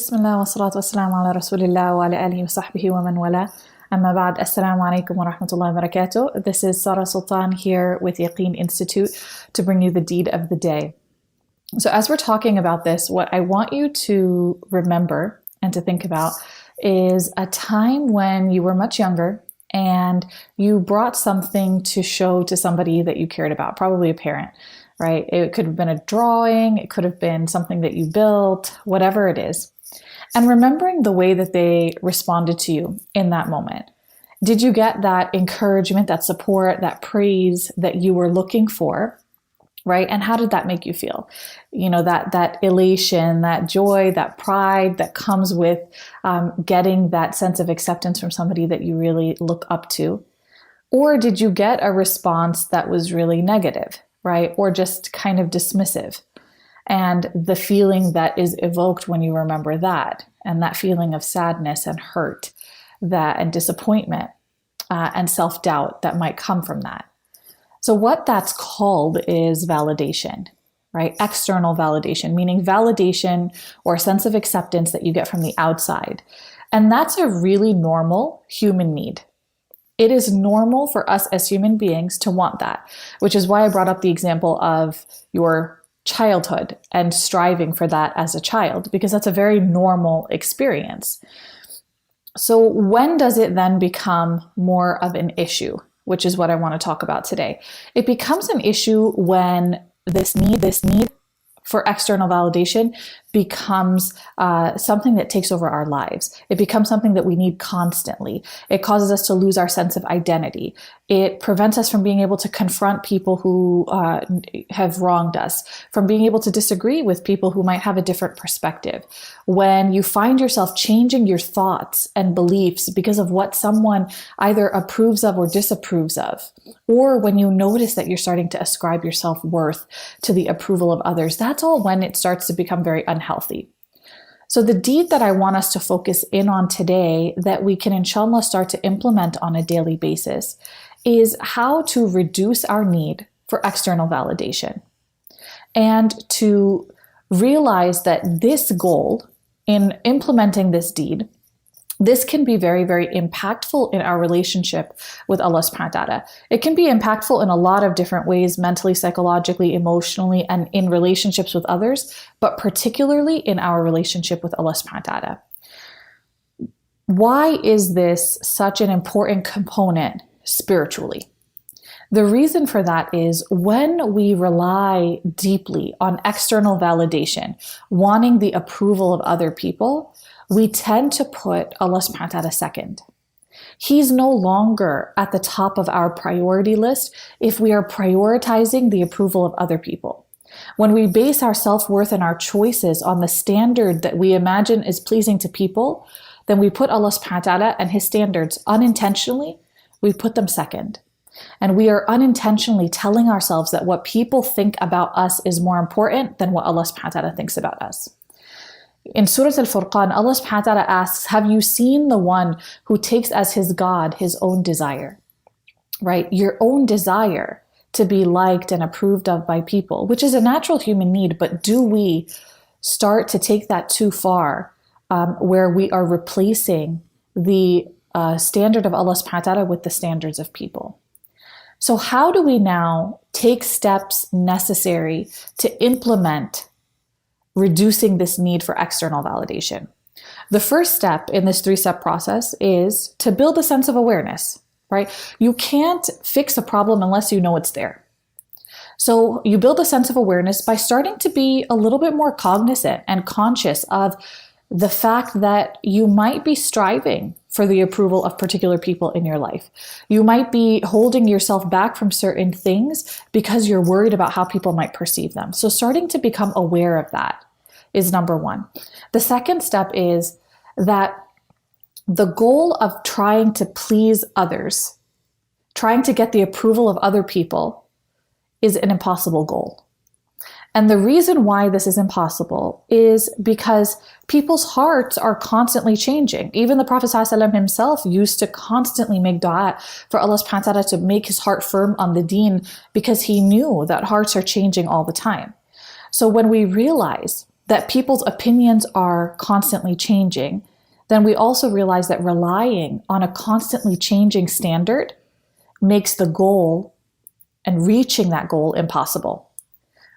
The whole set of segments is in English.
بسم الله والصلاة والسلام على رسول الله وعلى آله وصحبه ومن ولا. أما بعد, Assalamu alaikum wa rahmatullahi wa barakatuh. This is Sarah Sultan here with Yaqeen Institute to bring you the deed of the day. So as we're talking about this, what I want you to remember and to think about is a time when you were much younger and you brought something to show to somebody that you cared about, probably a parent, right? It could have been a drawing, it could have been something that you built, whatever it is. And remembering the way that they responded to you in that moment. Did you get that encouragement, that support, that praise that you were looking for, right? And how did that make you feel? You know, that elation, that joy, that pride that comes with getting that sense of acceptance from somebody that you really look up to. Or did you get a response that was really negative, right? Or just kind of dismissive? And the feeling that is evoked when you remember that, and that feeling of sadness and hurt, and disappointment and self-doubt that might come from that. So what that's called is validation, right? External validation, meaning validation or a sense of acceptance that you get from the outside. And that's a really normal human need. It is normal for us as human beings to want that, which is why I brought up the example of your childhood and striving for that as a child, because that's a very normal experience. So when does it then become more of an issue, which is what I want to talk about today? It becomes an issue when this need for external validation becomes something that takes over our lives. It becomes something that we need constantly. It causes us to lose our sense of identity. It prevents us from being able to confront people who have wronged us, from being able to disagree with people who might have a different perspective. When you find yourself changing your thoughts and beliefs because of what someone either approves of or disapproves of, or when you notice that you're starting to ascribe your self-worth to the approval of others, that's all when it starts to become very unhealthy. So the deed that I want us to focus in on today, that we can inshallah start to implement on a daily basis, is how to reduce our need for external validation and to realize that this goal in implementing this deed, this can be very, very impactful in our relationship with Allah subhanahu wa ta'ala. It can be impactful in a lot of different ways, mentally, psychologically, emotionally, and in relationships with others, but particularly in our relationship with Allah subhanahu wa ta'ala. Why is this such an important component spiritually? The reason for that is when we rely deeply on external validation, wanting the approval of other people, we tend to put Allah subhanahu wa ta'ala second. He's no longer at the top of our priority list if we are prioritizing the approval of other people. When we base our self-worth and our choices on the standard that we imagine is pleasing to people, then we put Allah subhanahu wa ta'ala and His standards unintentionally, we put them second. And we are unintentionally telling ourselves that what people think about us is more important than what Allah subhanahu wa ta'ala thinks about us. In Surah Al-Furqan, Allah subhanahu wa ta'ala asks, have you seen the one who takes as his God his own desire? Right? Your own desire to be liked and approved of by people, which is a natural human need, but do we start to take that too far, where we are replacing the standard of Allah subhanahu wa ta'ala with the standards of people? So how do we now take steps necessary to implement reducing this need for external validation? The first step in this 3-step process is to build a sense of awareness, right? You can't fix a problem unless you know it's there. So you build a sense of awareness by starting to be a little bit more cognizant and conscious of the fact that you might be striving for the approval of particular people in your life. You might be holding yourself back from certain things because you're worried about how people might perceive them. So starting to become aware of that is number one. The second step is that the goal of trying to please others, trying to get the approval of other people, is an impossible goal. And the reason why this is impossible is because people's hearts are constantly changing. Even the Prophet ﷺ himself used to constantly make dua for Allah subhanahu wa ta'ala to make his heart firm on the deen, because he knew that hearts are changing all the time. So when we realize that people's opinions are constantly changing, then we also realize that relying on a constantly changing standard makes the goal and reaching that goal impossible,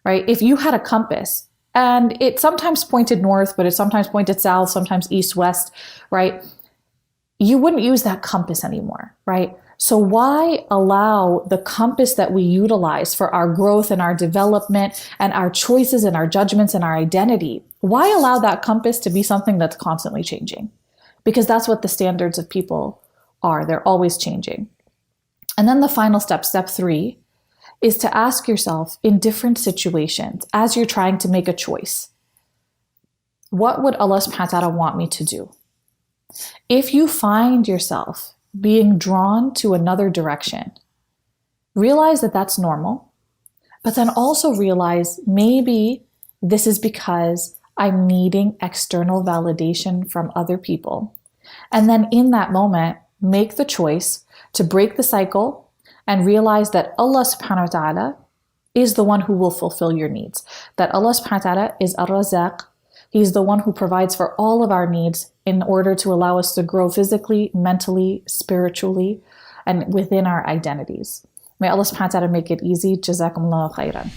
right? If you had a compass and it sometimes pointed north, but it sometimes pointed south, sometimes east, west, right? You wouldn't use that compass anymore, right? So why allow the compass that we utilize for our growth and our development and our choices and our judgments and our identity? Why allow that compass to be something that's constantly changing? Because that's what the standards of people are. They're always changing. And then the final step, step 3, is to ask yourself in different situations as you're trying to make a choice, what would Allah subhanahu wa ta'ala want me to do? If you find yourself being drawn to another direction, realize that that's normal, but then also realize maybe this is because I'm needing external validation from other people. And then in that moment, make the choice to break the cycle and realize that Allah subhanahu wa ta'ala is the one who will fulfill your needs. That Allah subhanahu wa ta'ala is Ar-Razaq. He's the one who provides for all of our needs in order to allow us to grow physically, mentally, spiritually, and within our identities. May Allah subhanahu wa ta'ala make it easy. Jazakumullahu khairan.